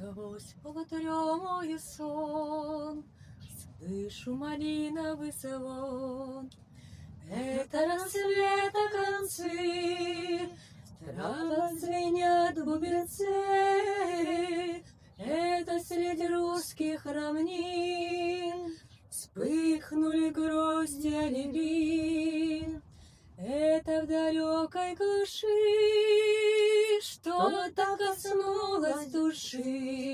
Сквозь полутремой сон слышу малиновый звон. Это рассвета концы, в травах звенят бубенцы. Это среди русских равнин вспыхнули грозди оливин. Это в далекой глуши что-то коснулось души.